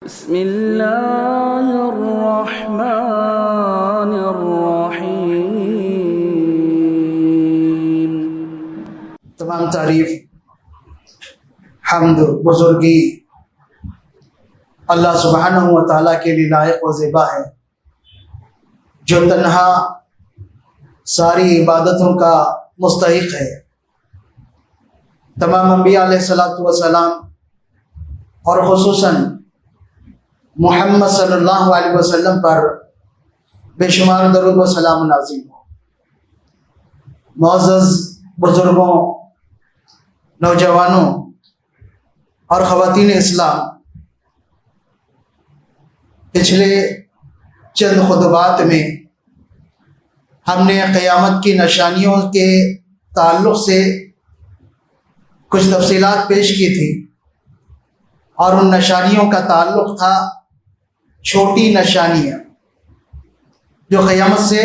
بسم اللہ الرحمن الرحیم۔ تمام تعریف حمد بزرگی اللہ سبحانہ و تعالیٰ کے لیے لائق و زیبا ہے، جو تنہا ساری عبادتوں کا مستحق ہے۔ تمام انبیاء علیہ الصلوۃ والسلام اور خصوصاً محمد صلی اللہ علیہ وسلم پر بے شمار درود و سلام نازل ہو۔ معزز بزرگوں، نوجوانوں اور خواتین اسلام، پچھلے چند خطبات میں ہم نے قیامت کی نشانیوں کے تعلق سے کچھ تفصیلات پیش کی تھی، اور ان نشانیوں کا تعلق تھا چھوٹی نشانیاں جو قیامت سے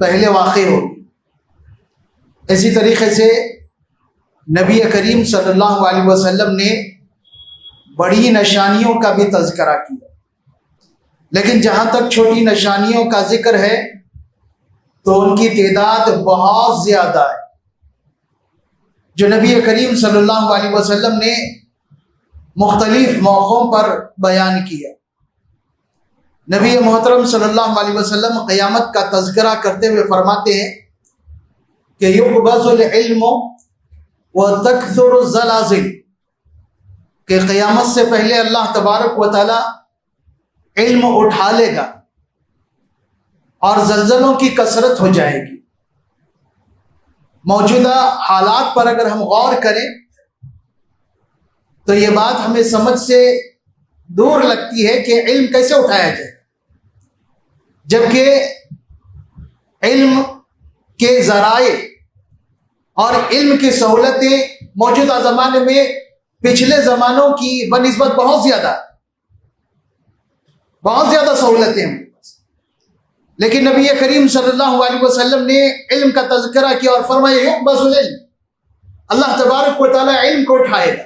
پہلے واقع ہوگی۔ اسی طریقے سے نبی کریم صلی اللہ علیہ وسلم نے بڑی نشانیوں کا بھی تذکرہ کیا، لیکن جہاں تک چھوٹی نشانیوں کا ذکر ہے تو ان کی تعداد بہت زیادہ ہے، جو نبی کریم صلی اللہ علیہ وسلم نے مختلف موقعوں پر بیان کیا۔ نبی محترم صلی اللہ علیہ وسلم قیامت کا تذکرہ کرتے ہوئے فرماتے ہیں کہ یقبض العلم وتکثر الزلازل، کہ قیامت سے پہلے اللہ تبارک و تعالی علم اٹھا لے گا اور زلزلوں کی کثرت ہو جائے گی۔ موجودہ حالات پر اگر ہم غور کریں تو یہ بات ہمیں سمجھ سے دور لگتی ہے کہ علم کیسے اٹھایا جائے، جبکہ علم کے ذرائع اور علم کی سہولتیں موجودہ زمانے میں پچھلے زمانوں کی بنسبت بہت زیادہ سہولتیں ہیں، لیکن نبی کریم صلی اللہ علیہ وسلم نے علم کا تذکرہ کیا اور فرمایا یقبض العلم، اللہ تبارک و تعالیٰ علم کو اٹھائے گا۔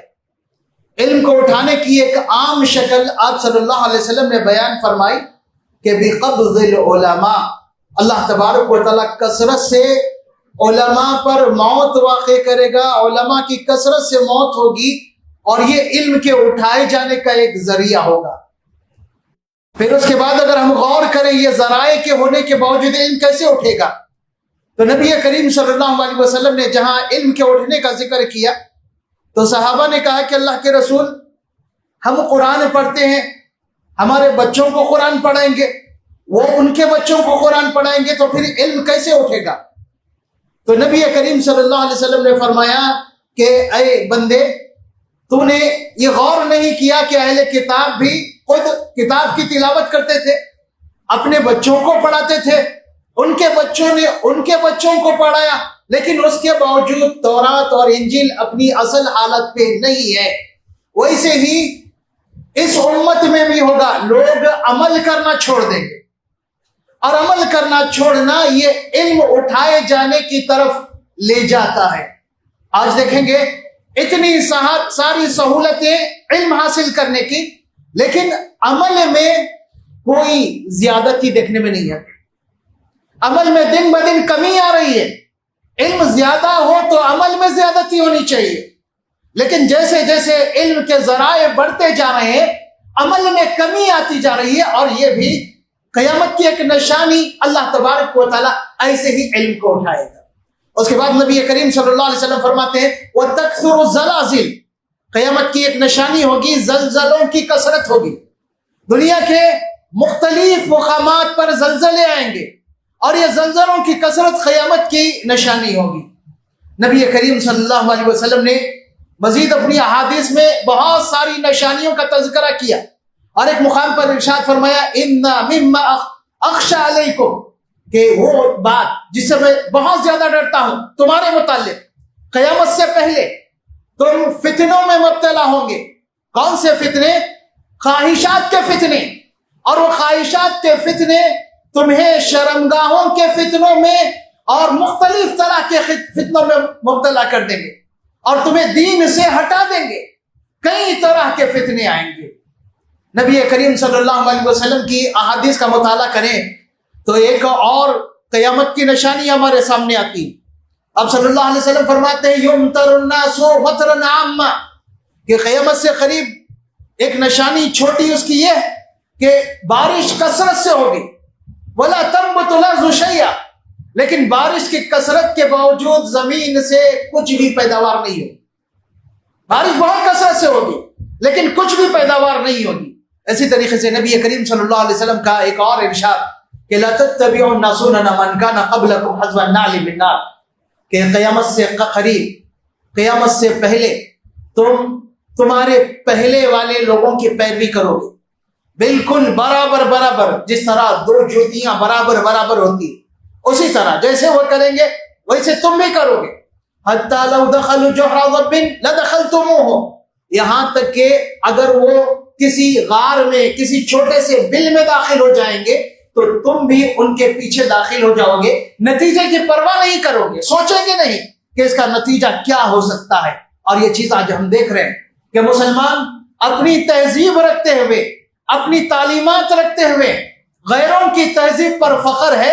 علم کو اٹھانے کی ایک عام شکل آپ صلی اللہ علیہ وسلم نے بیان فرمائی کہ بقبض العلماء، اللہ تبارک و تعالیٰ کثرت سے علماء پر موت واقع کرے گا، علماء کی کثرت سے موت ہوگی اور یہ علم کے اٹھائے جانے کا ایک ذریعہ ہوگا۔ پھر اس کے بعد اگر ہم غور کریں یہ ذرائع کے ہونے کے باوجود علم کیسے اٹھے گا، تو نبی کریم صلی اللہ علیہ وسلم نے جہاں علم کے اٹھنے کا ذکر کیا تو صحابہ نے کہا کہ اللہ کے رسول، ہم قرآن پڑھتے ہیں، ہمارے بچوں کو قرآن پڑھائیں گے، وہ ان کے بچوں کو قرآن پڑھائیں گے، تو پھر علم کیسے اٹھے گا؟ تو نبی کریم صلی اللہ علیہ وسلم نے فرمایا کہ اے بندے، تو نے یہ غور نہیں کیا کہ اہل کتاب بھی خود کتاب کی تلاوت کرتے تھے، اپنے بچوں کو پڑھاتے تھے، ان کے بچوں نے ان کے بچوں کو پڑھایا، لیکن اس کے باوجود تورات اور انجیل اپنی اصل حالت پہ نہیں ہے۔ ویسے ہی اس امت میں بھی ہوگا، لوگ عمل کرنا چھوڑ دیں گے، اور عمل کرنا چھوڑنا یہ علم اٹھائے جانے کی طرف لے جاتا ہے۔ آج دیکھیں گے اتنی ساری سہولتیں علم حاصل کرنے کی، لیکن عمل میں کوئی زیادتی دیکھنے میں نہیں ہے، عمل میں دن بدن کمی آ رہی ہے۔ علم زیادہ ہو تو عمل میں زیادتی ہونی چاہیے، لیکن جیسے جیسے علم کے ذرائع بڑھتے جا رہے ہیں عمل میں کمی آتی جا رہی ہے، اور یہ بھی قیامت کی ایک نشانی، اللہ تبارک و تعالیٰ ایسے ہی علم کو اٹھائے گا۔ اس کے بعد نبی کریم صلی اللہ علیہ وسلم فرماتے ہیں وَتَكْثُرُ الزَّلَازِلُ، قیامت کی ایک نشانی ہوگی، زلزلوں کی کثرت ہوگی، دنیا کے مختلف مقامات پر زلزلے آئیں گے، اور یہ زلزلوں کی کثرت قیامت کی نشانی ہوگی۔ نبی کریم صلی اللہ علیہ وسلم نے مزید اپنی احادیث میں بہت ساری نشانیوں کا تذکرہ کیا، اور ایک مقام پر ارشاد فرمایا اِنَّ مِمَّا أَخْشَىٰ عَلَيْكُمْ، کہ وہ بات جس سے میں بہت زیادہ ڈرتا ہوں تمہارے متعلق، قیامت سے پہلے تم فتنوں میں مبتلا ہوں گے۔ کون سے فتنے؟ خواہشات کے فتنے، اور وہ خواہشات کے فتنے تمہیں شرمگاہوں کے فتنوں میں اور مختلف طرح کے فتنوں میں مبتلا کر دیں گے، اور تمہیں دین سے ہٹا دیں گے۔ کئی طرح کے فتنے آئیں گے، نبی کریم صلی اللہ علیہ وسلم کی احادیث کا مطالعہ کریں تو ایک اور قیامت کی نشانی ہمارے سامنے آتی ہے۔ اب صلی اللہ علیہ وسلم فرماتے ہیں یمطر الناس مطرا عاما، کہ قیامت سے قریب ایک نشانی چھوٹی اس کی یہ کہ بارش کثرت سے ہوگی، ولا تنبت الارض شیئا، لیکن بارش کی کثرت کے باوجود زمین سے کچھ بھی پیداوار نہیں ہوگی۔ بارش بہت کثرت سے ہوگی لیکن کچھ بھی پیداوار نہیں ہوگی۔ اسی طریقے سے نبی کریم صلی اللہ علیہ وسلم کا ایک اور ارشاد کہ لا تتبعوا سنن من كان قبلكم حذو النعل بالنار، کہ قیامت سے قریب، قیامت سے پہلے تم تمہارے پہلے والے لوگوں کی پیروی کرو گے، بالکل برابر برابر، جس طرح دو جوتیاں برابر برابر ہوتی اسی طرح جیسے وہ کریں گے ویسے تم بھی کرو گے۔ حتی لو دخلوا جحر ضب لدخلتموہ، یہاں تک کہ اگر وہ کسی غار میں کسی چھوٹے سے بل میں داخل ہو جائیں گے تو تم بھی ان کے پیچھے داخل ہو جاؤ گے، نتیجے کی پرواہ نہیں کرو گے، سوچیں گے نہیں کہ اس کا نتیجہ کیا ہو سکتا ہے۔ اور یہ چیز آج ہم دیکھ رہے ہیں کہ مسلمان اپنی تہذیب رکھتے ہوئے، اپنی تعلیمات رکھتے ہوئے غیروں کی تہذیب پر فخر ہے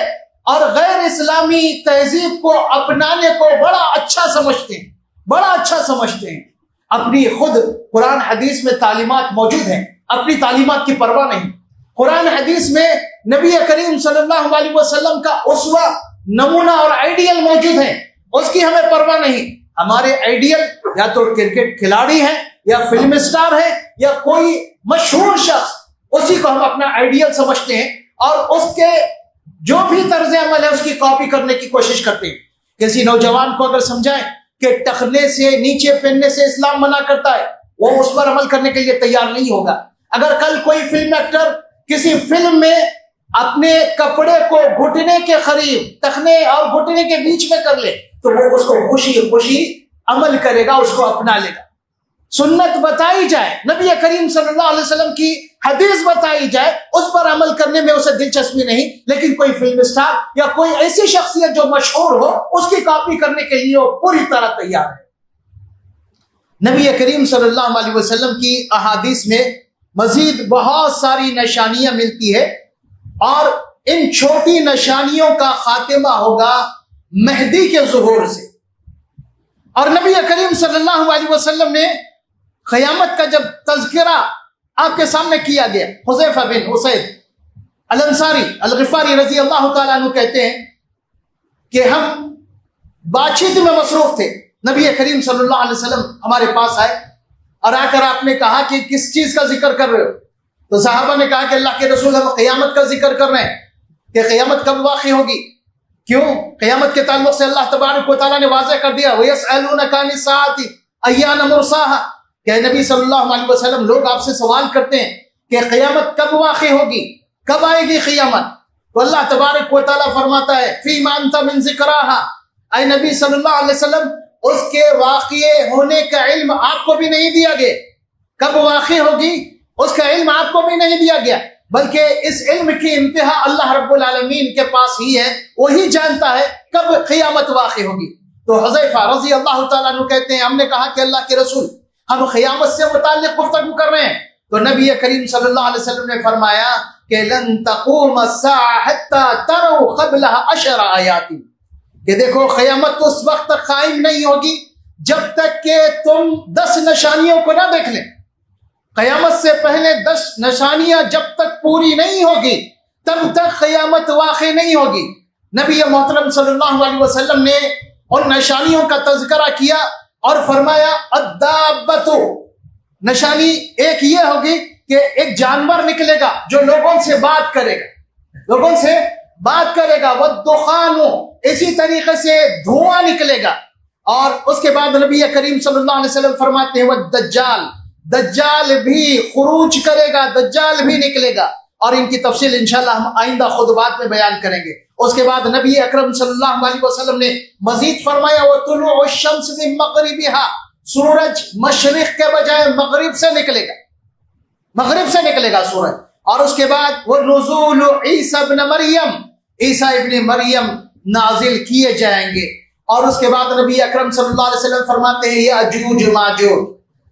اور غیر اسلامی تہذیب کو اپنانے کو بڑا اچھا سمجھتے ہیں، بڑا اچھا سمجھتے ہیں۔ اپنی خود قرآن حدیث میں تعلیمات موجود ہیں، اپنی تعلیمات کی پرواہ نہیں۔ قرآن حدیث میں نبی کریم صلی اللہ علیہ وسلم کا اسوہ، نمونہ اور آئیڈیل موجود ہے، اس کی ہمیں پرواہ نہیں۔ ہمارے آئیڈیل یا تو کرکٹ کھلاڑی ہیں یا فلم اسٹار ہے یا کوئی مشہور شخص، اسی کو ہم اپنا آئیڈیل سمجھتے ہیں اور اس کے جو بھی طرز عمل ہے اس کی کاپی کرنے کی کوشش کرتے ہیں۔ کسی نوجوان کو اگر سمجھائیں کہ ٹخنے سے نیچے پہننے سے اسلام منع کرتا ہے، وہ اس پر عمل کرنے کے لیے تیار نہیں ہوگا۔ اگر کل کوئی فلم ایکٹر کسی فلم میں اپنے کپڑے کو گھٹنے کے قریب، ٹخنے اور گھٹنے کے بیچ میں کر لے تو وہ اس کو خوشی خوشی عمل کرے گا، اس کو اپنا لے گا۔ سنت بتائی جائے، نبی کریم صلی اللہ علیہ وسلم کی حدیث بتائی جائے، اس پر عمل کرنے میں اسے دلچسپی نہیں، لیکن کوئی فلم اسٹار یا کوئی ایسی شخصیت جو مشہور ہو اس کی کاپی کرنے کے لیے وہ پوری طرح تیار ہے۔ نبی کریم صلی اللہ علیہ وسلم کی احادیث میں مزید بہت ساری نشانیاں ملتی ہے اور ان چھوٹی نشانیوں کا خاتمہ ہوگا مہدی کے ظہور سے۔ اور نبی کریم صلی اللہ علیہ وسلم نے قیامت کا جب تذکرہ آپ کے سامنے کیا گیا، حذیفہ بن اسید الانصاری الغفاری رضی اللہ تعالیٰ عنہ کہتے ہیں کہ ہم بات چیت میں مصروف تھے، نبی کریم صلی اللہ علیہ وسلم ہمارے پاس آئے اور آ کر آپ نے کہا کہ کس چیز کا ذکر کر رہے ہو؟ تو صحابہ نے کہا کہ اللہ کے رسول ہم قیامت کا ذکر کر رہے ہیں کہ قیامت کب واقع ہوگی۔ کیوں؟ قیامت کے تعلق سے اللہ تبارک و تعالیٰ نے واضح کر دیا وَيَسْأَلُونَكَ عَنِ السَّاعَةِ أَيَّانَ مُرْسَاهَا، کہ نبی صلی اللہ علیہ وسلم لوگ آپ سے سوال کرتے ہیں کہ قیامت کب واقع ہوگی، کب آئے گی قیامت؟ تو اللہ تبارک و تعالیٰ فرماتا ہے فِيمَا أَنْتَ مِنْ ذِكْرَاهَا، اے نبی صلی اللہ علیہ وسلم اس کے واقع ہونے کا علم آپ کو بھی نہیں دیا گیا، کب واقع ہوگی اس کا علم آپ کو بھی نہیں دیا گیا، بلکہ اس علم کی انتہا اللہ رب العالمین کے پاس ہی ہے، وہی جانتا ہے کب قیامت واقع ہوگی۔ تو حذیفہ رضی اللہ تعالیٰ عنہ کہتے ہیں ہم نے کہا کہ اللہ کے رسول ہم قیامت سے متعلق گفتگو کر رہے ہیں، تو نبی کریم صلی اللہ علیہ وسلم نے فرمایا کہ لن تقوم الساعة حتى تروا قبلها 10 آیات، کہ دیکھو قیامت اس وقت تک قائم نہیں ہوگی جب تک کہ تم 10 نشانیوں کو نہ دیکھ لیں۔ قیامت سے پہلے 10 نشانیاں جب تک پوری نہیں ہوگی تب تک قیامت واقع نہیں ہوگی۔ نبی محترم صلی اللہ علیہ وسلم نے ان نشانیوں کا تذکرہ کیا اور فرمایا الدابۃ، نشانی ایک یہ ہوگی کہ ایک جانور نکلے گا جو لوگوں سے بات کرے گا، لوگوں سے بات کرے گا، والدخان، اسی طریقے سے دھواں نکلے گا۔ اور اس کے بعد نبی کریم صلی اللہ علیہ وسلم فرماتے ہیں والدجال، دجال بھی خروج کرے گا، دجال بھی نکلے گا، اور ان کی تفصیل انشاءاللہ ہم آئندہ خطبات میں بیان کریں گے۔ اس کے بعد نبی اکرم صلی اللہ علیہ وسلم نے مزید فرمایا وطلوع الشمس من مغربها، سورج مشرق کے بجائے مغرب سے نکلے گا، مغرب سے نکلے گا سورج۔ اور اس کے بعد ونزول عیسیٰ ابن مریم، عیسیٰ ابن مریم نازل کیے جائیں گے۔ اور اس کے بعد نبی اکرم صلی اللہ علیہ وسلم فرماتے ہیں یاجوج ماجوج،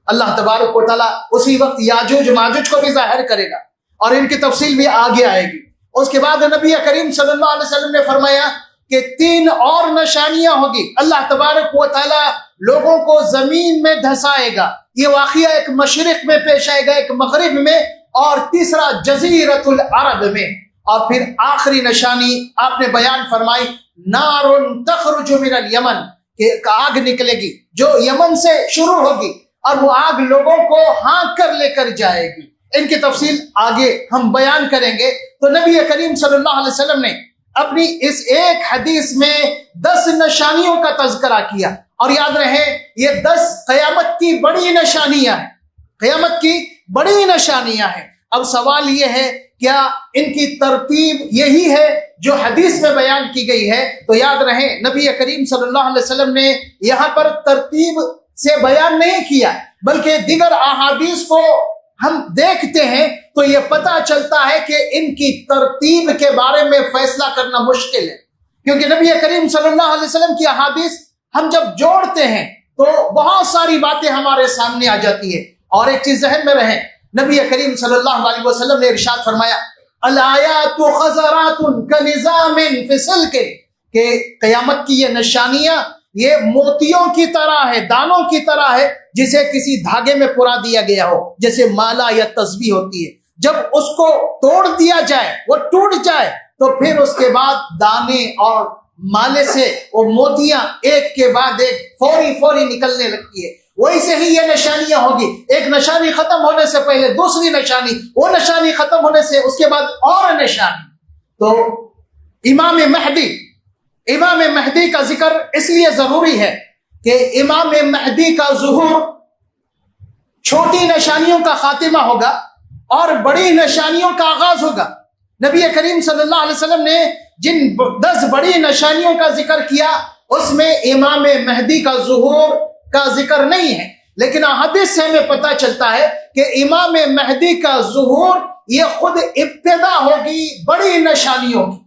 اللہ تبارک و تعالیٰ اسی وقت یاجوج ماجوج کو بھی ظاہر کرے گا اور ان کی تفصیل بھی آگے آئے گی۔ اس کے بعد نبی کریم صلی اللہ علیہ وسلم نے فرمایا کہ 3 اور نشانیاں ہوگی، اللہ تبارک و تعالیٰ لوگوں کو زمین میں دھسائے گا۔ یہ واقعہ ایک مشرق میں پیش آئے گا، ایک مغرب میں، اور تیسرا جزیرۃ العرب میں۔ اور پھر آخری نشانی آپ نے بیان فرمائی، نار تخرج من الیمن، کہ ایک آگ نکلے گی جو یمن سے شروع ہوگی اور وہ آگ لوگوں کو ہانک کر لے کر جائے گی۔ ان کی تفصیل آگے ہم بیان کریں گے۔ تو نبی کریم صلی اللہ علیہ وسلم نے اپنی اس ایک حدیث میں 10 نشانیوں کا تذکرہ کیا، اور یاد رہے یہ 10 قیامت کی بڑی نشانیاں ہیں، قیامت کی بڑی نشانیاں ہیں۔ اب سوال یہ ہے کیا ان کی ترتیب یہی ہے جو حدیث میں بیان کی گئی ہے؟ تو یاد رہے نبی کریم صلی اللہ علیہ وسلم نے یہاں پر ترتیب سے بیان نہیں کیا، بلکہ دیگر احادیث کو ہم دیکھتے ہیں تو یہ پتہ چلتا ہے کہ ان کی ترتیب کے بارے میں فیصلہ کرنا مشکل ہے، کیونکہ نبی کریم صلی اللہ علیہ وسلم کی احادیث ہم جب جوڑتے ہیں تو بہت ساری باتیں ہمارے سامنے آ جاتی ہے۔ اور ایک چیز ذہن میں رہے، نبی کریم صلی اللہ علیہ وسلم نے ارشاد فرمایا الآیات خضرات کنظام فی سلک، کہ قیامت کی یہ نشانیاں یہ موتیوں کی طرح ہے، دانوں کی طرح ہے جسے کسی دھاگے میں پرا دیا گیا ہو، جیسے مالا یا تسبیح ہوتی ہے، جب اس کو توڑ دیا جائے وہ ٹوٹ جائے تو پھر اس کے بعد دانے اور مالے سے وہ موتیاں ایک کے بعد ایک فوری نکلنے لگتی ہے۔ ویسے ہی یہ نشانیاں ہوگی، ایک نشانی ختم ہونے سے پہلے دوسری نشانی، وہ نشانی ختم ہونے سے اس کے بعد اور نشانی۔ تو امام مہدی کا ذکر اس لیے ضروری ہے کہ امام مہدی کا ظہور چھوٹی نشانیوں کا خاتمہ ہوگا اور بڑی نشانیوں کا آغاز ہوگا۔ نبی کریم صلی اللہ علیہ وسلم نے جن 10 بڑی نشانیوں کا ذکر کیا اس میں امام مہدی کا ظہور کا ذکر نہیں ہے، لیکن احادیث سے ہمیں پتہ چلتا ہے کہ امام مہدی کا ظہور یہ خود ابتدا ہوگی بڑی نشانیوں کی،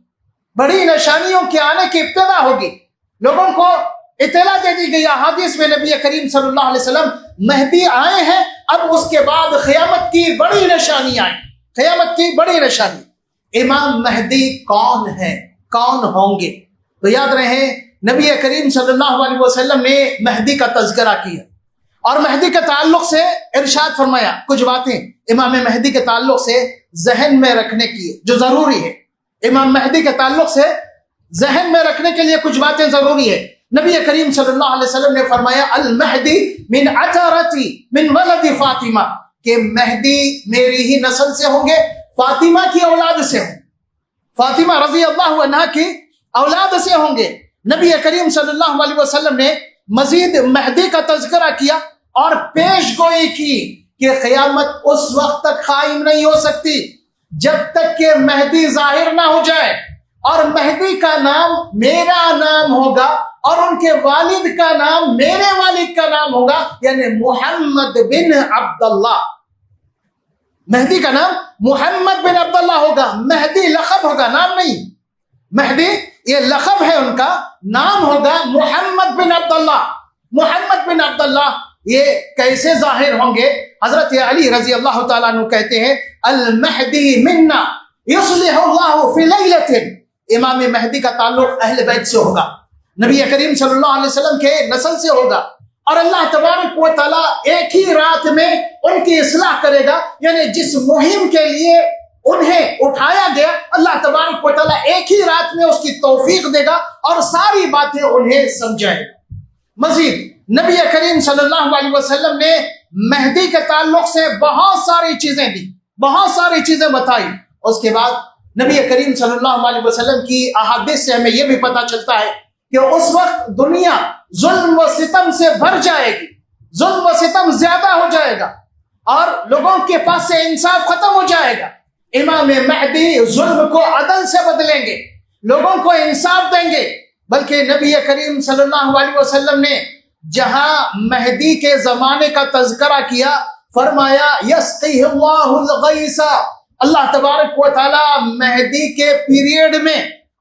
بڑی نشانیوں کے آنے کی ابتدا ہوگی۔ لوگوں کو اطلاع دے دی گئی احادیث میں نبی کریم صلی اللہ علیہ وسلم مہدی آئے ہیں، اب اس کے بعد قیامت کی بڑی نشانی آئیں، قیامت کی بڑی نشانی۔ امام مہدی کون ہے، کون ہوں گے؟ تو یاد رہے نبی کریم صلی اللہ علیہ وسلم نے مہدی کا تذکرہ کیا اور مہدی کے تعلق سے ارشاد فرمایا کچھ باتیں امام مہدی کے تعلق سے ذہن میں رکھنے کی جو ضروری ہے، امام مہدی کے تعلق سے ذہن میں رکھنے کے لیے کچھ باتیں ضروری ہے۔ نبی کریم صلی اللہ علیہ وسلم نے فرمایا المہدی من عترتی من ولد فاطمہ، کہ مہدی میری ہی نسل سے ہوں گے، فاطمہ کی اولاد سے ہوں، فاطمہ رضی اللہ عنہا کی اولاد سے ہوں گے۔ نبی کریم صلی اللہ علیہ وسلم نے مزید مہدی کا تذکرہ کیا اور پیش گوئی کی کہ قیامت اس وقت تک قائم نہیں ہو سکتی جب تک کہ مہدی ظاہر نہ ہو جائے، اور مہدی کا نام میرا نام ہوگا اور ان کے والد کا نام میرے والد کا نام ہوگا، یعنی محمد بن عبداللہ۔ مہدی کا نام محمد بن عبداللہ ہوگا، مہدی لقب ہوگا، نام نہیں۔ مہدی یہ لقب ہے، ان کا نام ہوگا محمد بن عبداللہ۔ محمد بن عبداللہ یہ کیسے ظاہر ہوں گے؟ حضرت علی رضی اللہ تعالیٰ عنہ کہتے ہیں المہدی منا یصلح اللہ فی لیلۃ، امام مہدی کا تعلق اہل بیت سے ہوگا، نبی کریم صلی اللہ علیہ وسلم کے نسل سے ہوگا، اور اللہ تبارک و تعالیٰ ایک ہی رات میں ان کی اصلاح کرے گا، یعنی جس مہم کے لیے انہیں اٹھایا گیا اللہ تبارک و تعالیٰ ایک ہی رات میں اس کی توفیق دے گا اور ساری باتیں انہیں سمجھائے گا۔ مزید نبی کریم صلی اللہ علیہ وسلم نے مہدی کے تعلق سے بہت ساری چیزیں دی، بہت ساری چیزیں بتائی۔ اس کے بعد نبی کریم صلی اللہ علیہ وسلم کی احادیث سے ہمیں یہ بھی پتہ چلتا ہے کہ اس وقت دنیا ظلم و ستم سے بھر جائے گی، ظلم و ستم زیادہ ہو جائے گا اور لوگوں کے پاس سے انصاف ختم ہو جائے گا۔ امام مہدی ظلم کو عدل سے بدلیں گے، لوگوں کو انصاف دیں گے، بلکہ نبی کریم صلی اللہ علیہ وسلم نے جہاں مہدی کے زمانے کا تذکرہ کیا فرمایا یسقیہ اللہ الغیث، اللہ تبارک و تعالی مہدی کے پیریڈ میں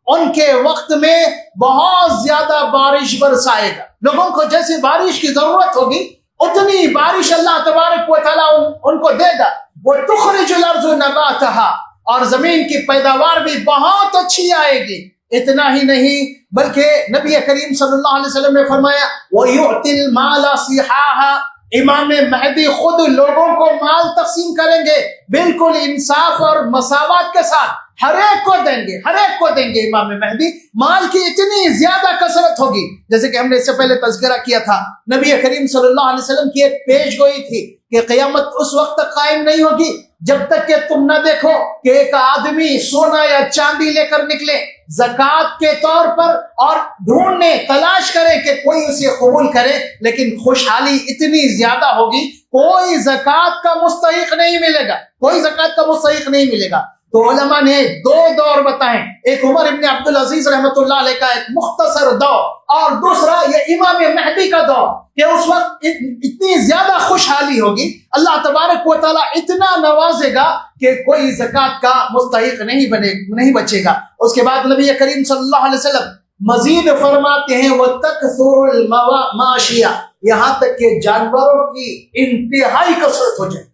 ان کے وقت میں بہت زیادہ بارش برسائے گا، لوگوں کو جیسے بارش کی ضرورت ہوگی اتنی بارش اللہ تبارک و تعالیٰ ان کو دے گا. وہ تخرج الارض نباتها، اور زمین کی پیداوار بھی بہت اچھی آئے گی. اتنا ہی نہیں بلکہ نبی کریم صلی اللہ علیہ وسلم نے فرمایا وَيُعْتِ الْمَالَ صِحَاحًا، امام مہدی خود لوگوں کو مال تقسیم کریں گے بالکل انصاف اور مساوات کے ساتھ. ہر ایک کو دیں گے، ہر ایک کو دیں گے. امام مہدی مال کی اتنی زیادہ کثرت ہوگی، جیسے کہ ہم نے اس سے پہلے تذکرہ کیا تھا. نبی کریم صلی اللہ علیہ وسلم کی ایک پیش گوئی تھی کہ قیامت اس وقت تک قائم نہیں ہوگی جب تک کہ تم نہ دیکھو کہ ایک آدمی سونا یا چاندی لے کر نکلے زکوٰۃ کے طور پر اور ڈھونڈنے تلاش کرے کہ کوئی اسے قبول کرے. لیکن خوشحالی اتنی زیادہ ہوگی کوئی زکوٰۃ کا مستحق نہیں ملے گا، کوئی زکوٰۃ کا مستحق نہیں ملے گا. تو علماء نے دو دور بتائیں، ایک عمر ابن عبدالعزیز رحمۃ اللہ علیہ کا ایک مختصر دور، اور دوسرا یہ امام مہدی کا دور کہ اس وقت اتنی زیادہ خوشحالی ہوگی، اللہ تبارک و تعالیٰ اتنا نوازے گا کہ کوئی زکوٰۃ کا مستحق نہیں بچے گا. اس کے بعد نبی کریم صلی اللہ علیہ وسلم مزید فرماتے ہیں وَتَكْثُرُ الْمَوَاشِيَ، یہاں تک کہ جانوروں کی انتہائی کثرت ہو جائے،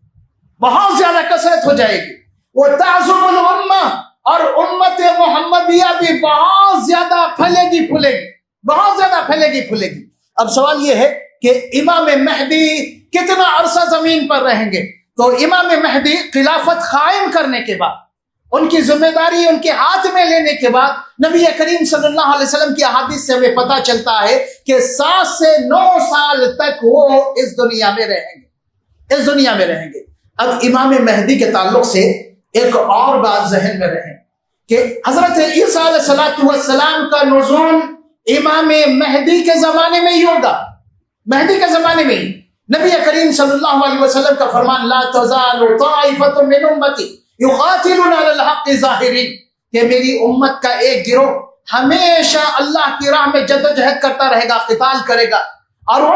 بہت زیادہ کثرت ہو جائے گی. وَتَعْظُمُ الْأُمَّةُ، اور امت محمدیہ بھی بہت زیادہ پھیلے گی پھولے گی، بہت زیادہ پھیلے گی پھولے گی. اب سوال یہ ہے کہ امام مہدی کتنا عرصہ زمین پر رہیں گے؟ تو امام مہدی خلافت قائم کرنے کے بعد، ان کی ذمہ داری ان کے ہاتھ میں لینے کے بعد، نبی کریم صلی اللہ علیہ وسلم کی احادیث سے ہمیں پتہ چلتا ہے کہ 7 سے 9 سال تک وہ اس دنیا میں رہیں گے، اس دنیا میں رہیں گے. اب امام مہدی کے تعلق سے ایک اور بات ذہن میں رہے کہ حضرت عیسیٰ علیہ السلام کا نزول امام مہدی کے زمانے میں ہی ہوگا، مہدی کے زمانے میں ہی. نبی کریم صلی اللہ علیہ وسلم کا فرمان لا تزال طائفة من امتی یقاتلون علی الحق ظاہرین، کہ میری امت کا ایک گروہ ہمیشہ اللہ کی راہ میں جدوجہد کرتا رہے گا، قتال کرے گا، اور وہ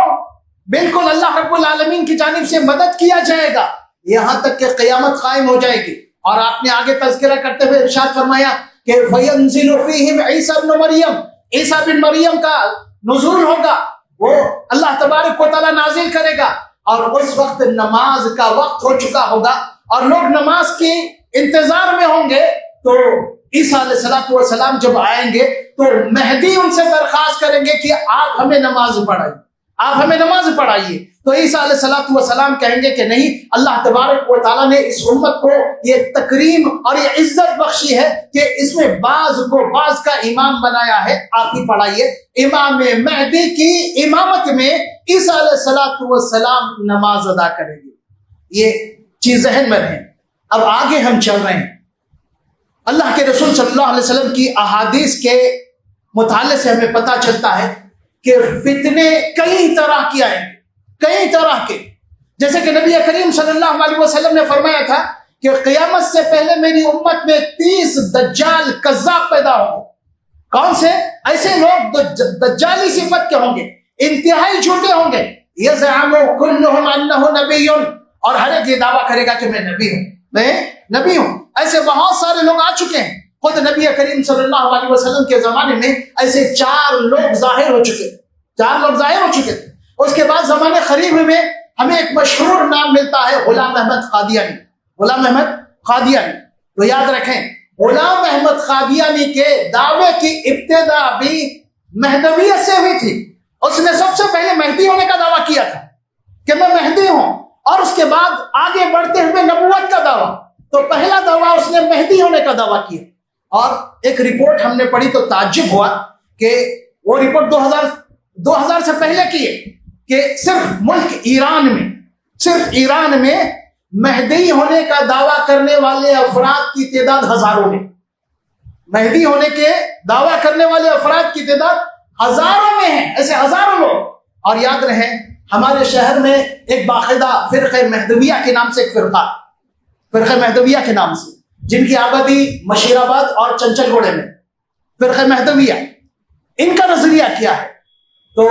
بالکل اللہ رب العالمین کی جانب سے مدد کیا جائے گا یہاں تک کہ قیامت قائم ہو جائے گی. اور آپ نے آگے تذکرہ کرتے ہوئے ارشاد فرمایا کہ فَيَنزِلُ فِيهِمْ عِيسَى ابْنُ مریم، عیسیٰ بن مریم کا نزول ہوگا، وہ اللہ تبارک و تعالیٰ نازل کرے گا. اور اس وقت نماز کا وقت ہو چکا ہوگا اور لوگ نماز کے انتظار میں ہوں گے. تو عیسیٰ علیہ السلام جب آئیں گے تو مہدی ان سے درخواست کریں گے کہ آپ ہمیں نماز پڑھائیے، آپ ہمیں نماز پڑھائیے. تو عیسیٰ علیہ السلام کہیں گے کہ نہیں، اللہ تبارک و تعالیٰ نے اس امت کو یہ تکریم اور یہ عزت بخشی ہے کہ اس میں بعض کو بعض کا امام بنایا ہے، آپ ہی پڑھائیے. امام مہدی کی امامت میں عیسیٰ علیہ السلام نماز ادا کریں گے. یہ چیز ذہن میں رہے. اب آگے ہم چل رہے ہیں. اللہ کے رسول صلی اللہ علیہ وسلم کی احادیث کے مطالعے سے ہمیں پتہ چلتا ہے کہ فتنے کئی طرح کی آئیں گے، کئی طرح کے. جیسے کہ نبی کریم صلی اللہ علیہ وسلم نے فرمایا تھا کہ قیامت سے پہلے میری امت میں 30 دجال کذاب پیدا ہوں گے. کون سے؟ ایسے لوگ دجالی صفت کے ہوں گے، انتہائی جھوٹے ہوں گے. یزعم کلہم انہ نبی، اور ہر ایک یہ دعویٰ کرے گا کہ میں نبی ہوں، میں نبی ہوں. ایسے بہت سارے لوگ آ چکے ہیں. خود نبی کریم صلی اللہ علیہ وسلم کے زمانے میں ایسے 4 لوگ ظاہر ہو چکے تھے، 4 لوگ ظاہر ہو چکے تھے. اس کے بعد زمانے قریب میں ہمیں ایک مشہور نام ملتا ہے غلام احمد قادیانی. غلام احمد قادیانی، تو یاد رکھیں غلام احمد قادیانی کے دعوے کی ابتدا بھی مہدویت سے ہوئی تھی. اس نے سب سے پہلے مہدی ہونے کا دعویٰ کیا تھا کہ میں مہدی ہوں، اور اس کے بعد آگے بڑھتے ہوئے نبوت کا دعویٰ. تو پہلا دعویٰ اس نے مہدی ہونے کا دعویٰ کیا. اور ایک رپورٹ ہم نے پڑھی تو تعجب ہوا کہ وہ رپورٹ 2000 سے پہلے کی ہے کہ صرف ملک ایران میں مہدی ہونے کا دعویٰ کرنے والے افراد کی تعداد ہزاروں میں، مہدی ہونے کے دعویٰ کرنے والے افراد کی تعداد ہزاروں میں ہے، ایسے ہزاروں لوگ. اور یاد رہے ہمارے شہر میں ایک باقاعدہ فرقہ مہدویہ کے نام سے ایک فرقہ مہدویہ کے نام سے، جن کی آبادی مشیر آباد اور چنچل گوڑے میں. فرقہ مہدویہ، ان کا نظریہ کیا ہے؟ تو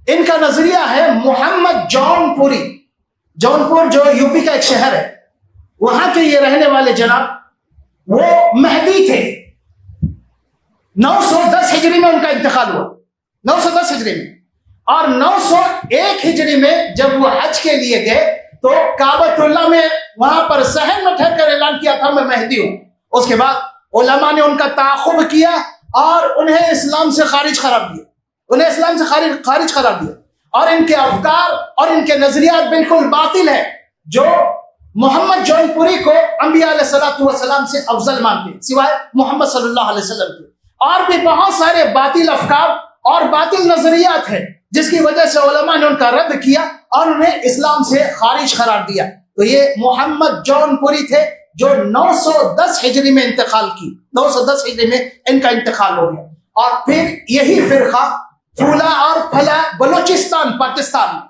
ان کا نظریہ ہے محمد جونپور جو یو پی کا ایک شہر ہے، وہاں کے یہ رہنے والے جناب وہ مہدی تھے. 910 ہجری میں ان کا انتقال ہوا، 910 ہجری میں. اور 901 ہجری میں جب وہ حج کے لیے گئے تو کعبۃ اللہ میں وہاں پر صحن میں ٹھہر کر اعلان کیا تھا میں مہدی ہوں. اس کے بعد علماء نے ان کا تعاقب کیا اور انہیں اسلام سے خارج قرار دیا، انہیں اسلام سے خارج قرار دیا، اور ان کے افکار اور ان کے نظریات بالکل باطل ہیں. جو محمد جون پوری کو انبیاء علیہ الصلوۃ والسلام سے افضل مانتے ہیں سوائے محمد صلی اللہ علیہ وسلم کے، اور بھی بہت سارے باطل افکار اور باطل نظریات ہیں جس کی وجہ سے علماء نے ان کا رد کیا اور انہیں اسلام سے خارج قرار دیا. تو یہ محمد جون پوری تھے جو 910 ہجری میں انتقال کی، 910 ہجری میں ان کا انتقال ہو گیا. اور پھر یہی فرقہ پھولا اور پھلا بلوچستان پاکستان میں،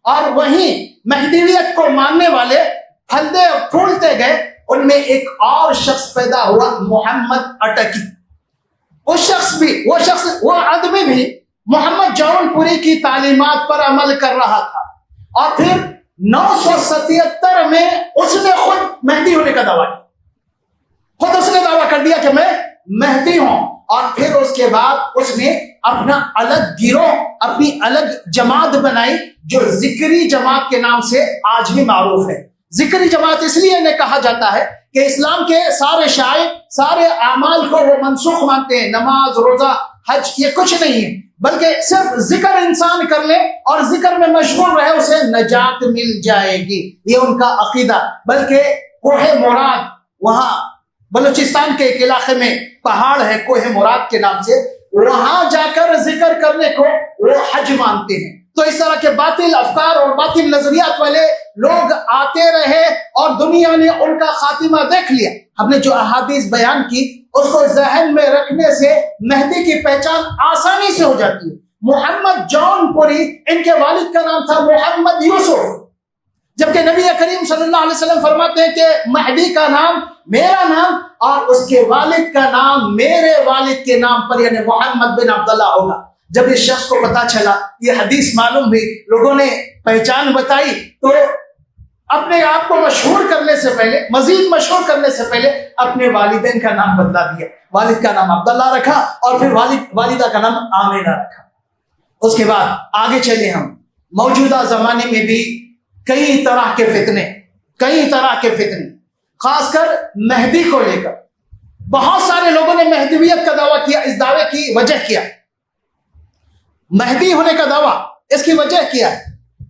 اور وہیں مہدیویت کو ماننے والے پھلتے پھولتے گئے. ان میں ایک اور شخص پیدا ہوا، محمد اٹکی. وہ آدمی بھی محمد جون پوری کی تعلیمات پر عمل کر رہا تھا، اور پھر 977 میں اس نے خود مہدی ہونے کا دعویٰ کیا، خود اس نے دعویٰ کر دیا کہ میں مہدی ہوں. اور پھر اس کے بعد اس نے اپنا الگ گروہ، اپنی الگ جماعت بنائی جو ذکری جماعت کے نام سے آج بھی معروف ہے. ذکری جماعت اس لیے انہیں کہا جاتا ہے کہ اسلام کے سارے شعائر، سارے اعمال کو وہ منسوخ مانتے ہیں. نماز، روزہ، حج یہ کچھ نہیں ہے، بلکہ صرف ذکر انسان کر لے اور ذکر میں مشغول رہے اسے نجات مل جائے گی، یہ ان کا عقیدہ. بلکہ کوہ مراد، وہاں بلوچستان کے ایک علاقے میں پہاڑ ہے کوہ مراد کے نام سے، وہاں جا کر ذکر کرنے کو وہ حج مانتے ہیں. تو اس طرح کے باطل افکار اور باطل نظریات والے لوگ آتے رہے اور دنیا نے ان کا خاتمہ دیکھ لیا. ہم نے جو احادیث بیان کی اس کو ذہن میں رکھنے سے مہدی کی پہچان آسانی سے ہو جاتی ہے. محمد جون پوری، ان کے والد کا نام تھا محمد یوسف، جبکہ نبی کریم صلی اللہ علیہ وسلم فرماتے ہیں کہ مہدی کا نام میرا نام اور اس کے والد کا نام میرے والد کے نام پر یعنی محمد بن عبداللہ ہوگا. جب اس شخص کو پتا چلا، یہ حدیث معلوم ہوئی، لوگوں نے پہچان بتائی، تو اپنے آپ کو مشہور کرنے سے پہلے، مزید مشہور کرنے سے پہلے اپنے والدین کا نام بدلا دیا. والد کا نام عبداللہ رکھا اور پھر والدہ کا نام آمینہ رکھا. اس کے بعد آگے چلے ہم. موجودہ زمانے میں بھی کئی طرح کے فتنے خاص کر مہدی کو لے کر بہت سارے لوگوں نے مہدویت کا دعویٰ کیا. اس دعوے کی وجہ کیا؟ مہدی ہونے کا دعویٰ، اس کی وجہ کیا ہے؟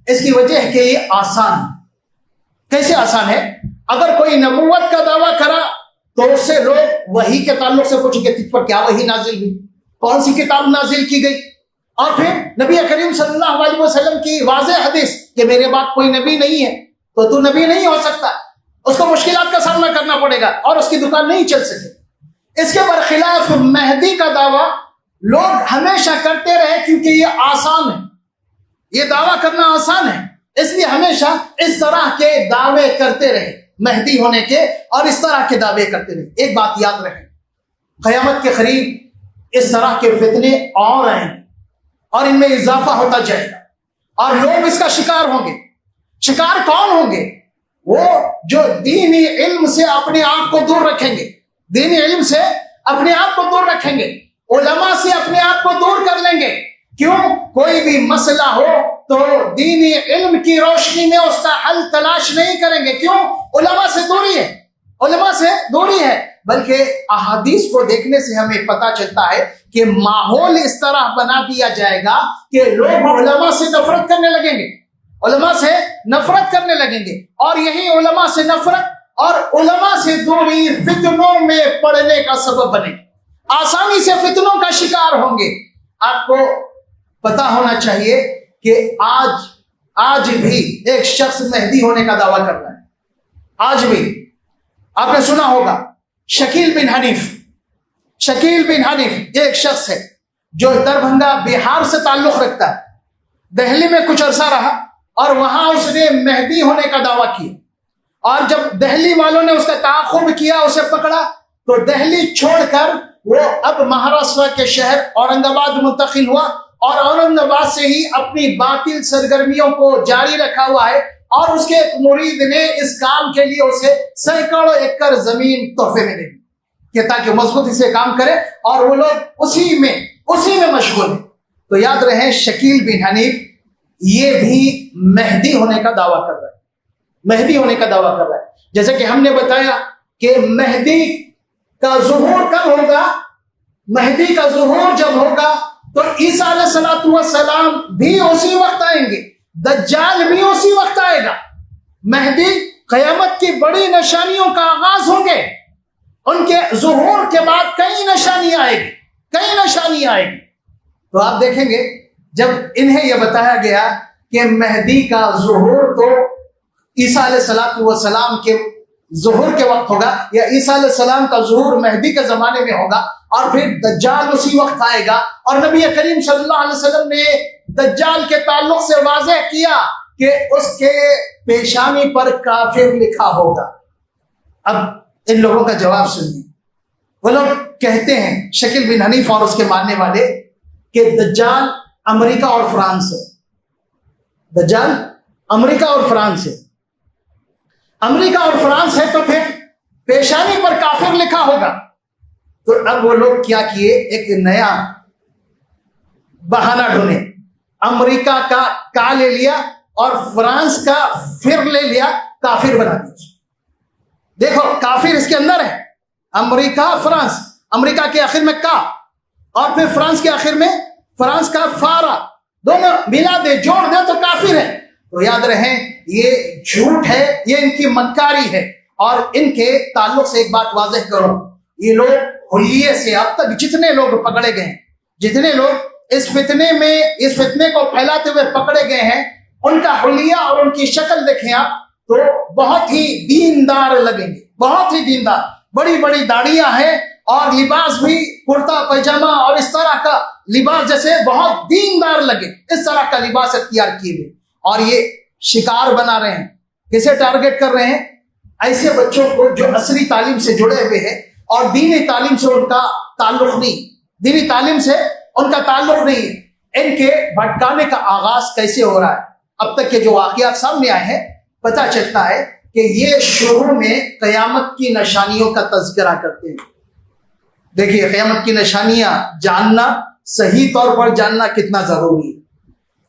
اس کی وجہ ہے کہ یہ آسان ہے. کیسے آسان ہے؟ اگر کوئی نبوت کا دعویٰ کرا تو اس سے لوگ وحی کے تعلق سے پوچھیں گے تجھ پر کیا وحی نازل ہوئی، کون سی کتاب نازل کی گئی، اور پھر نبی کریم صلی اللہ علیہ وسلم کی واضح حدیث کہ میرے بعد کوئی نبی نہیں ہے تو نبی نہیں ہو سکتا. اس کو مشکلات کا سامنا کرنا پڑے گا اور اس کی دکان نہیں چل سکے. اس کے برخلاف مہدی کا دعویٰ لوگ ہمیشہ کرتے رہے کیونکہ یہ آسان ہے، یہ دعویٰ کرنا آسان ہے، اس لیے ہمیشہ اس طرح کے دعوے کرتے رہے، مہدی ہونے کے اور اس طرح کے دعوے کرتے رہے. ایک بات یاد رکھیں، قیامت کے قریب اس طرح کے فتنے اور آئیں گے اور ان میں اضافہ ہوتا جائے گا اور لوگ اس کا شکار ہوں گے. شکار کون ہوں گے؟ وہ جو دینی علم سے اپنے آپ کو دور رکھیں گے، دینی علم سے اپنے آپ کو دور رکھیں گے، علماء سے اپنے آپ کو دور کر لیں گے. کیوں؟ کوئی بھی مسئلہ ہو تو دینی علم کی روشنی میں اس کا حل تلاش نہیں کریں گے. کیوں؟ علماء سے دوری ہے. بلکہ احادیث کو دیکھنے سے ہمیں پتہ چلتا ہے کہ ماحول اس طرح بنا دیا جائے گا کہ لوگ علماء سے نفرت کرنے لگیں گے اور یہی علماء سے نفرت اور علماء سے دوری فتنوں میں پڑنے کا سبب بنے گی، آسانی سے فتنوں کا شکار ہوں گے. آپ کو پتا ہونا چاہیے کہ آج بھی ایک شخص مہدی ہونے کا دعویٰ کر رہا ہے. آج بھی آپ نے سنا ہوگا شکیل بن حنیف ایک شخص ہے جو دربھنگا بہار سے تعلق رکھتا ہے. دہلی میں کچھ عرصہ رہا اور وہاں اس نے مہدی ہونے کا دعویٰ کیا، اور جب دہلی والوں نے اس کا تعاقب کیا، اسے پکڑا، تو دہلی چھوڑ کر وہ اب مہاراشٹر کے شہر اورنگ آباد منتقل ہوا اور اورنگ آباد سے ہی اپنی باطل سرگرمیوں کو جاری رکھا ہوا ہے. اور اس کے ایک مرید نے اس کام کے لیے اسے سینکڑوں ایکڑ زمین تحفے میں دے دی کہ تاکہ مضبوطی سے کام کرے، اور وہ لوگ اسی میں مشغول ہیں. تو یاد رہے شکیل بن حنیف یہ بھی مہدی ہونے کا دعویٰ کر رہا ہے، مہدی ہونے کا دعویٰ کر رہا ہے۔ جیسے کہ ہم نے بتایا کہ مہدی کا ظہور کب ہوگا، مہدی کا ظہور جب ہوگا تو عیسیٰ علیہ السلام بھی اسی وقت آئیں گے، دجال بھی اسی وقت آئے گا۔ مہدی قیامت کی بڑی نشانیوں کا آغاز ہوں گے، ان کے ظہور کے بعد کئی نشانی آئے گی، کئی نشانی آئے گی۔ تو آپ دیکھیں گے جب انہیں یہ بتایا گیا کہ مہدی کا ظہور تو عیسیٰ علیہ السلام کے ظہور کے وقت ہوگا، یا عیسیٰ علیہ السلام کا ظہور مہدی کے زمانے میں ہوگا، اور پھر دجال اسی وقت آئے گا، اور نبی کریم صلی اللہ علیہ وسلم نے دجال کے تعلق سے واضح کیا کہ اس کے پیشانی پر کافر لکھا ہوگا۔ اب ان لوگوں کا جواب سنیے۔ وہ لوگ کہتے ہیں، شکیل بن حنیف اور اس کے ماننے والے، کہ دجال امریکہ اور فرانس ہے، دجال امریکہ اور فرانس ہے، امریکہ اور فرانس ہے تو پھر پیشانی پر کافر لکھا ہوگا۔ تو اب وہ لوگ کیا کیے، ایک نیا بہانہ ڈھونڈے، امریکہ کا کا لے لیا اور فرانس کا پھر لے لیا، کافر بنا دیا۔ دیکھو کافر اس کے اندر ہے، امریکہ فرانس، امریکہ کے آخر میں کا اور پھر فرانس کے آخر میں فرانس کا فارا، دونوں ملا دے جوڑ دے تو کافر ہے۔ تو یاد رہیں یہ جھوٹ ہے، یہ ان کی مکاری ہے۔ اور ان کے تعلق سے ایک بات واضح کروں، یہ لوگ حلیے سے اب تک جتنے لوگ پکڑے گئے ہیں، جتنے لوگ اس فتنے کو پھیلاتے ہوئے پکڑے گئے ہیں، ان کا حلیہ اور ان کی شکل دیکھیں آپ تو بہت ہی دیندار لگیں گے، بہت ہی دیندار، بڑی بڑی داڑیاں ہیں، اور لباس بھی کرتا پیجامہ اور اس طرح کا لباس جیسے بہت دیندار لگے، اس طرح کا لباس اختیار کیے ہوئے، اور یہ شکار بنا رہے ہیں۔ کسے ٹارگٹ کر رہے ہیں؟ ایسے بچوں کو جو عصری تعلیم سے جڑے ہوئے ہیں اور دینی تعلیم سے ان کا تعلق نہیں، دینی تعلیم سے ان کا تعلق نہیں ہے۔ ان کے بھٹکانے کا آغاز کیسے ہو رہا ہے؟ اب تک کے جو واقعات سامنے آئے ہیں پتہ چلتا ہے کہ یہ شروع میں قیامت کی نشانیوں کا تذکرہ کرتے ہیں۔ دیکھیے قیامت کی نشانیاں جاننا، صحیح طور پر جاننا کتنا ضروری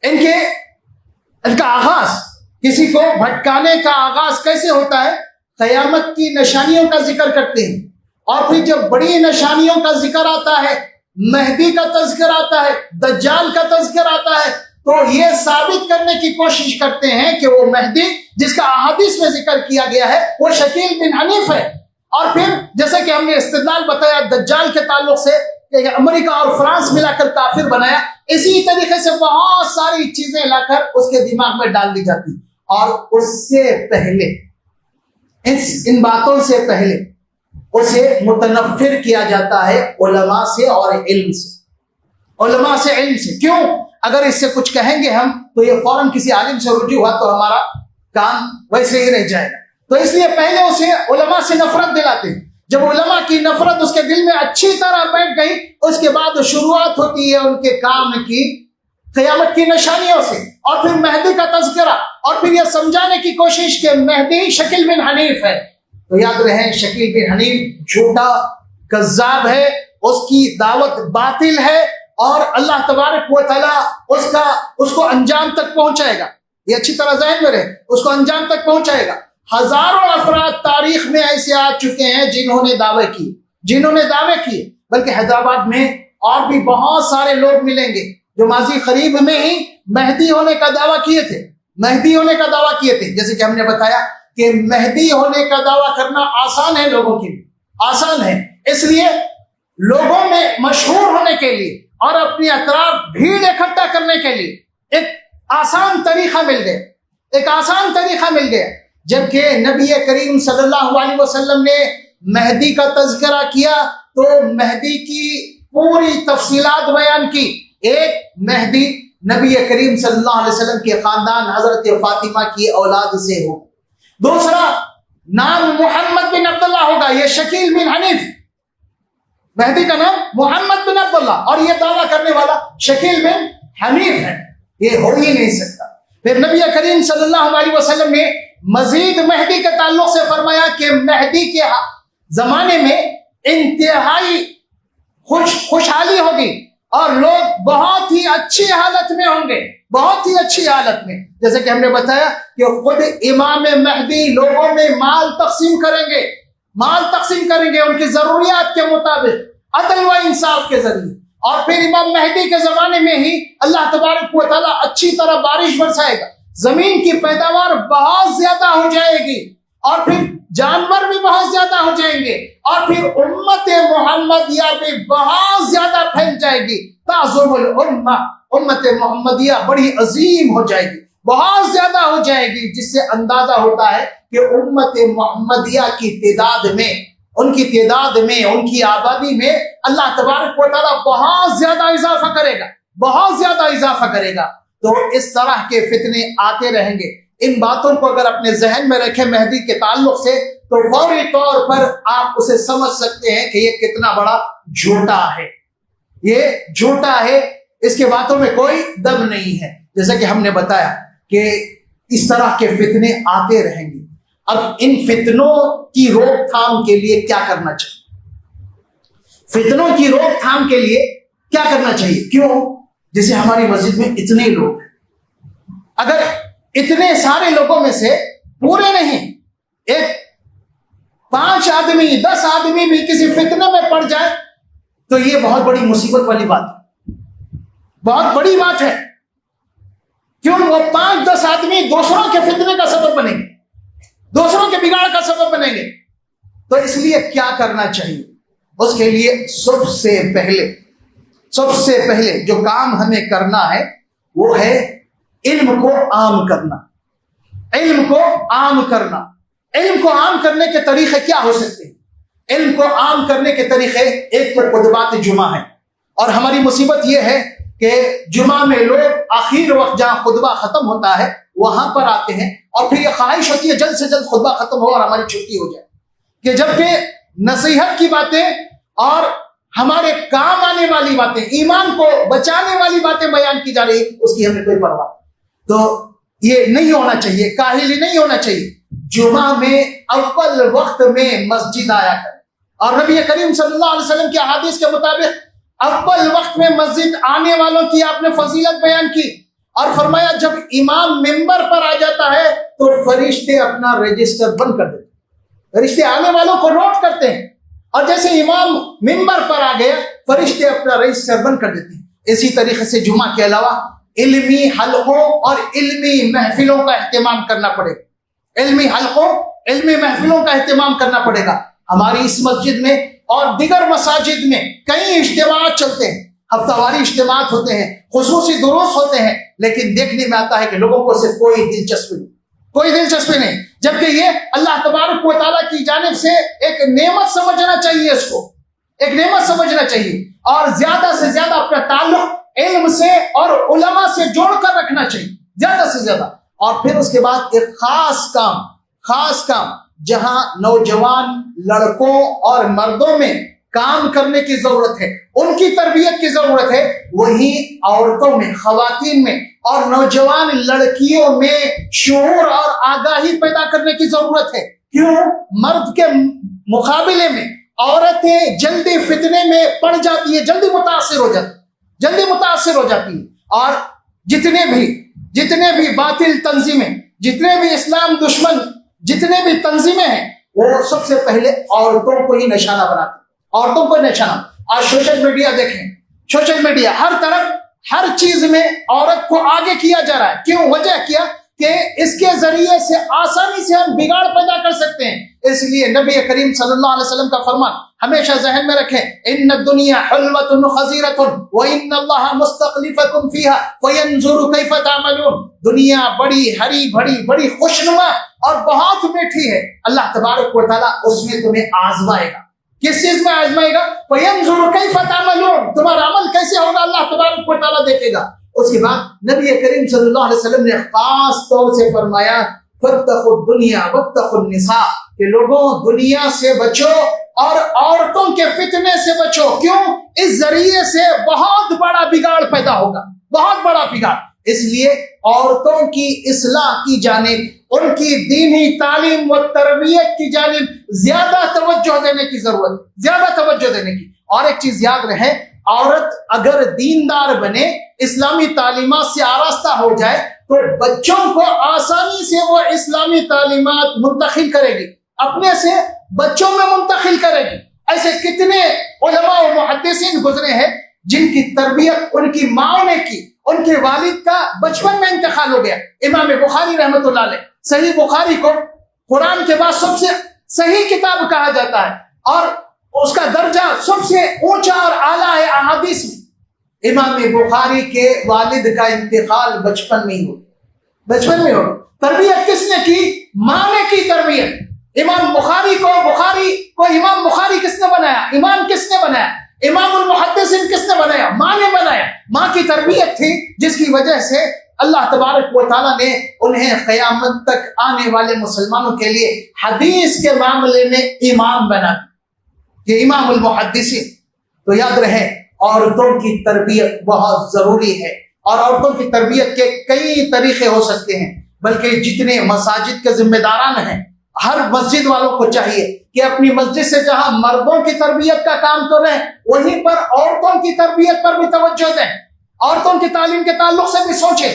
ہے۔ ان کا آغاز، کسی کو بھٹکانے کا آغاز کیسے ہوتا ہے؟ قیامت کی نشانیوں کا ذکر کرتے ہیں، اور پھر جب بڑی نشانیوں کا ذکر آتا ہے، مہدی کا تذکر آتا ہے، دجال کا تذکر آتا ہے، تو یہ ثابت کرنے کی کوشش کرتے ہیں کہ وہ مہدی جس کا احادیث میں ذکر کیا گیا ہے وہ شکیل بن حنیف ہے۔ اور پھر جیسے کہ ہم نے استدلال بتایا دجال کے تعلق سے کہ امریکہ اور فرانس ملا کر کافر بنایا، اسی طریقے سے بہت ساری چیزیں لا کر اس کے دماغ میں ڈال دی جاتی، اور اس سے پہلے ان باتوں سے پہلے اسے متنفر کیا جاتا ہے علماء سے اور علم سے، علماء سے علم سے۔ کیوں؟ اگر اس سے کچھ کہیں گے ہم تو یہ فوراً کسی عالم سے رجوع ہوا تو ہمارا کام ویسے ہی رہ جائے گا، تو اس لیے پہلے اسے علماء سے نفرت دلاتے ہیں۔ جب علماء کی نفرت اس کے دل میں اچھی طرح بیٹھ گئی، اس کے بعد شروعات ہوتی ہے ان کے کام کی قیامت کی نشانیوں سے، اور پھر مہدی کا تذکرہ، اور پھر یہ سمجھانے کی کوشش کہ مہدی شکیل بن حنیف ہے۔ تو یاد رہیں شکیل بن حنیف جھوٹا کذاب ہے، اس کی دعوت باطل ہے، اور اللہ تبارک و تعالیٰ اس کو انجام تک پہنچائے گا۔ یہ اچھی طرح ذہن میں رہے، اس کو انجام تک پہنچائے گا۔ ہزاروں افراد تاریخ میں ایسے آ چکے ہیں جنہوں نے دعوے کیے، بلکہ حیدرآباد میں اور بھی بہت سارے لوگ ملیں گے جو ماضی قریب میں ہی مہدی ہونے کا دعویٰ کیے تھے، جیسے کہ ہم نے بتایا کہ مہدی ہونے کا دعویٰ کرنا آسان ہے، لوگوں کے لیے آسان ہے، اس لیے لوگوں میں مشہور ہونے کے لیے اور اپنی اطراف بھیڑ اکٹھا کرنے کے لیے ایک آسان طریقہ مل گیا، جبکہ نبی کریم صلی اللہ علیہ وسلم نے مہدی کا تذکرہ کیا تو مہدی کی پوری تفصیلات بیان کی۔ ایک مہدی نبی کریم صلی اللہ علیہ وسلم کے خاندان حضرت فاطمہ کی اولاد سے ہو، دوسرا نام محمد بن عبداللہ ہوگا، یہ شکیل بن حنیف، مہدی کا نام محمد بن عبداللہ، اور یہ دعویٰ کرنے والا شکیل بن حنیف ہے، یہ ہو ہی نہیں سکتا۔ پھر نبی کریم صلی اللہ علیہ وسلم نے مزید مہدی کے تعلق سے فرمایا کہ مہدی کے زمانے میں انتہائی خوشحالی ہوگی اور لوگ بہت ہی اچھی حالت میں ہوں گے، بہت ہی اچھی حالت میں. جیسے کہ ہم نے بتایا کہ خود امام مہدی لوگوں میں مال تقسیم کریں گے، مال تقسیم کریں گے ان کی ضروریات کے مطابق عدل و انصاف کے ذریعے. اور پھر امام مہدی کے زمانے میں ہی اللہ تبارک و تعالیٰ اچھی طرح بارش برسائے گا، زمین کی پیداوار بہت زیادہ ہو جائے گی، اور پھر جانور بھی بہت زیادہ ہو جائیں گے، اور پھر امت محمدیہ بھی بہت زیادہ پھیل جائے گی. تعظم الامہ، امت محمدیہ بڑی عظیم ہو جائے گی، بہت زیادہ ہو جائے گی، جس سے اندازہ ہوتا ہے کہ امت محمدیہ کی تعداد میں، ان کی تعداد میں، ان کی آبادی میں اللہ تبارک و تعالیٰ بہت زیادہ اضافہ کرے گا، بہت زیادہ اضافہ کرے گا. تو اس طرح کے فتنے آتے رہیں گے. ان باتوں کو اگر اپنے ذہن میں رکھیں مہدی کے تعلق سے تو فوری طور پر آپ اسے سمجھ سکتے ہیں کہ یہ کتنا بڑا جھوٹا ہے، یہ جھوٹا ہے، اس کے باتوں میں کوئی دم نہیں ہے. جیسا کہ ہم نے بتایا کہ اس طرح کے فتنے آتے رہیں گے. اب ان فتنوں کی روک تھام کے لیے کیا کرنا چاہیے؟ فتنوں کی روک تھام کے لیے کیا کرنا چاہیے؟ کیوں؟ جیسے ہماری مسجد میں اتنے لوگ ہیں، اگر اتنے سارے لوگوں میں سے پورے نہیں، ایک 5 آدمی 10 آدمی بھی کسی فتنے میں پڑ جائے تو یہ بہت بڑی مصیبت والی بات ہے، بہت بڑی بات ہے. کیوں؟ وہ 5-10 آدمی دوسروں کے فتنے کا سبب بنیں گے، دوسروں کے بگاڑ کا سبب بنیں گے. تو اس لیے کیا کرنا چاہیے؟ اس کے لیے سب سے پہلے جو کام ہمیں کرنا ہے وہ ہے علم کو عام کرنا. علم کو عام کرنا. علم کو عام کرنے کے طریقے کیا ہو سکتے ہیں؟ علم کو عام کرنے کے طریقے ایک تو خطبات جمعہ ہے، اور ہماری مصیبت یہ ہے کہ جمعہ میں لوگ آخر وقت جہاں خطبہ ختم ہوتا ہے وہاں پر آتے ہیں، اور پھر یہ خواہش ہوتی ہے جلد سے جلد خطبہ ختم ہو اور ہماری چھٹی ہو جائے، کہ جبکہ نصیحت کی باتیں اور ہمارے کام آنے والی باتیں، ایمان کو بچانے والی باتیں بیان کی جا رہی، اس کی ہمیں کوئی پرواہ. تو یہ نہیں ہونا چاہیے، کاہلی نہیں ہونا چاہیے. جمعہ میں اول وقت میں مسجد آیا کرے، اور نبی کریم صلی اللہ علیہ وسلم کی احادیث کے مطابق اول وقت میں مسجد آنے والوں کی آپ نے فضیلت بیان کی، اور فرمایا جب امام ممبر پر آ جاتا ہے تو فرشتے اپنا رجسٹر بند کر دیتے ہیں، فرشتے آنے والوں کو نوٹ کرتے ہیں، اور جیسے امام ممبر پر آ گیا فرشتے اپنا رجسٹر بند کر دیتے ہیں. اسی طریقے سے جمعہ کے علاوہ علمی حلقوں اور علمی محفلوں کا اہتمام کرنا پڑے گا، علمی حلقوں، علمی محفلوں کا اہتمام کرنا پڑے گا. ہماری اس مسجد میں اور دیگر مساجد میں کئی اجتماعات چلتے ہیں، ہفتہ واری اجتماعات ہوتے ہیں، خصوصی دروس ہوتے ہیں، لیکن دیکھنے میں آتا ہے کہ لوگوں کو صرف کوئی دلچسپی نہیں، جبکہ یہ اللہ تبارک و تعالیٰ کی جانب سے ایک نعمت سمجھنا چاہیے، اس کو ایک نعمت سمجھنا چاہیے، اور زیادہ سے زیادہ اپنا تعلق علم سے اور علماء سے جوڑ کر رکھنا چاہیے، زیادہ سے زیادہ. اور پھر اس کے بعد ایک خاص کام جہاں نوجوان لڑکوں اور مردوں میں کام کرنے کی ضرورت ہے، ان کی تربیت کی ضرورت ہے، وہی عورتوں میں، خواتین میں اور نوجوان لڑکیوں میں شعور اور آگاہی پیدا کرنے کی ضرورت ہے. کیوں؟ مرد کے مقابلے میں عورتیں جلدی فتنے میں پڑ جاتی ہیں، جلدی متاثر ہو جاتی ہیں، اور جتنے بھی باطل تنظیمیں، جتنے بھی اسلام دشمن جتنے بھی تنظیمیں ہیں، وہ سب سے پہلے عورتوں کو ہی نشانہ بناتے ہیں، عورتوں کو نشانہ. آج سوشل میڈیا دیکھیں، سوشل میڈیا ہر طرف، ہر چیز میں عورت کو آگے کیا جا رہا ہے. کیوں؟ وجہ کیا کہ اس کے ذریعے سے آسانی سے ہم بگاڑ پیدا کر سکتے ہیں. اس لیے نبی کریم صلی اللہ علیہ وسلم کا فرمان ہمیشہ ذہن میں رکھیں، ان الدنیا حلوۃ خضیرۃ وان اللہ مستخلفکم فیہا فینظر کیف تعملون. دنیا بڑی ہری بھری، بڑی خوشنما اور بہت میٹھی ہے، اللہ تبارک و تعالیٰ اس میں تمہیں آزمائے گا. کس چیز میں آزمائے گا؟ فینظر کیف تعملون، تمہارا عمل کیسے ہوگا اللہ تبارک و تعالیٰ دیکھے گا. اس کے بعد نبی کریم صلی اللہ علیہ وسلم نے خاص طور سے فرمایا فاتقوا الدنیا واتقوا النساء، کہ لوگوں دنیا سے بچو اور عورتوں کے فتنے سے بچو. کیوں؟ اس ذریعے سے بہت بڑا بگاڑ پیدا ہوگا، بہت بڑا بگاڑ. اس لیے عورتوں کی اصلاح کی جانب، ان کی دینی تعلیم و تربیت کی جانب زیادہ توجہ دینے کی ضرورت ہے، زیادہ توجہ دینے کی. اور ایک چیز یاد رہے عورت اگر دیندار بنے، اسلامی تعلیمات سے آراستہ ہو جائے تو بچوں کو آسانی سے وہ اسلامی تعلیمات منتقل کرے گی، اپنے سے بچوں میں منتقل کرے گی۔ ایسے کتنے علماء و محدثین گزرے ہیں جن کی تربیت ان کی ماں نے کی، ان کے والد کا بچپن میں انتقال ہو گیا۔ امام بخاری رحمۃ اللہ علیہ، صحیح بخاری کو قرآن کے بعد سب سے صحیح کتاب کہا جاتا ہے اور اس کا درجہ سب سے اونچا اور اعلیٰ ہے احادیث میں۔ امام بخاری کے والد کا انتقال بچپن میں ہی ہو، بچپن میں ہو۔ تربیت کس نے کی؟ ماں نے کی تربیت۔ امام بخاری کو امام بخاری کس نے بنایا؟ امام کس نے بنایا؟ امام المحدثین کس نے بنایا؟ ماں نے بنایا۔ ماں کی تربیت تھی جس کی وجہ سے اللہ تبارک و تعالیٰ نے انہیں قیامت تک آنے والے مسلمانوں کے لیے حدیث کے معاملے میں امام بنا، یہ امام المحدثین۔ تو یاد رہے عورتوں کی تربیت بہت ضروری ہے، اور عورتوں کی تربیت کے کئی طریقے ہو سکتے ہیں، بلکہ جتنے مساجد کے ذمہ داران ہیں ہر مسجد والوں کو چاہیے کہ اپنی مسجد سے جہاں مردوں کی تربیت کا کام کریں وہیں پر عورتوں کی تربیت پر بھی توجہ دیں، عورتوں کی تعلیم کے تعلق سے بھی سوچیں۔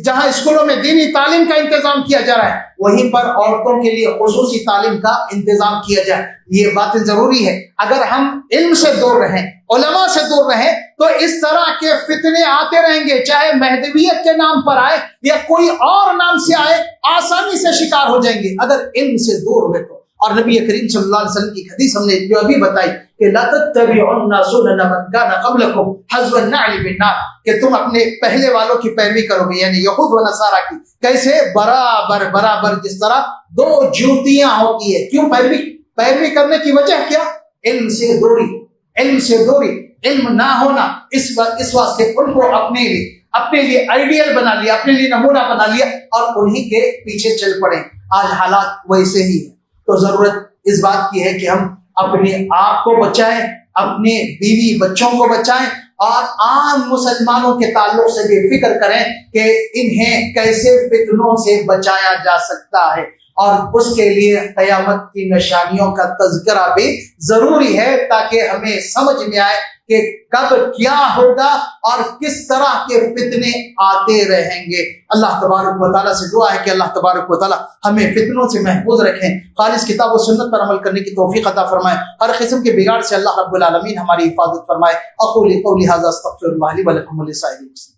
جہاں اسکولوں میں دینی تعلیم کا انتظام کیا جا رہا ہے وہیں پر عورتوں کے لیے خصوصی تعلیم کا انتظام کیا جائے، یہ باتیں ضروری ہے۔ اگر ہم علم سے دور رہیں، علماء سے دور رہیں، تو اس طرح کے فتنے آتے رہیں گے، چاہے مہدویت کے نام پر آئے یا کوئی اور نام سے آئے، آسانی سے شکار ہو جائیں گے اگر علم سے دور ہوئے تو۔ اور نبی کریم صلی اللہ علیہ وسلم کی حدیث ہم نے جو ابھی بتائی کہ لا تتبعن سنن من کان قبلکم حذو النعل بالنار، کہ تم اپنے پہلے والوں کی پیروی کرو گے، یعنی یہود و نصارہ کی۔ کیسے؟ برابر جس طرح دو جوتیاں ہوتی ہے۔ کیوں پیروی کرنے کی وجہ کیا؟ علم سے دوری، علم سے دوری، علم نہ ہونا۔ اس واسطے ان کو اپنے لیے آئیڈیل بنا لیا، اپنے لیے نمونہ بنا لیا اور انہی کے پیچھے چل پڑے۔ آج حالات ویسے ہی ہے، تو ضرورت اس بات کی ہے کہ ہم اپنے آپ کو بچائیں، اپنے بیوی بچوں کو بچائیں، اور عام مسلمانوں کے تعلق سے بھی فکر کریں کہ انہیں کیسے فتنوں سے بچایا جا سکتا ہے، اور اس کے لیے قیامت کی نشانیوں کا تذکرہ بھی ضروری ہے تاکہ ہمیں سمجھ میں آئے کہ کب کیا ہوگا اور کس طرح کے فتنے آتے رہیں گے۔ اللہ تبارک و تعالیٰ سے دعا ہے کہ اللہ تبارک و تعالیٰ ہمیں فتنوں سے محفوظ رکھیں، خالص کتاب و سنت پر عمل کرنے کی توفیق عطا فرمائے، ہر قسم کے بگاڑ سے اللہ رب العالمین ہماری حفاظت فرمائے۔ اقول قولی ھذا استغفر اللہ لی ولکم ولسائر المسلمین۔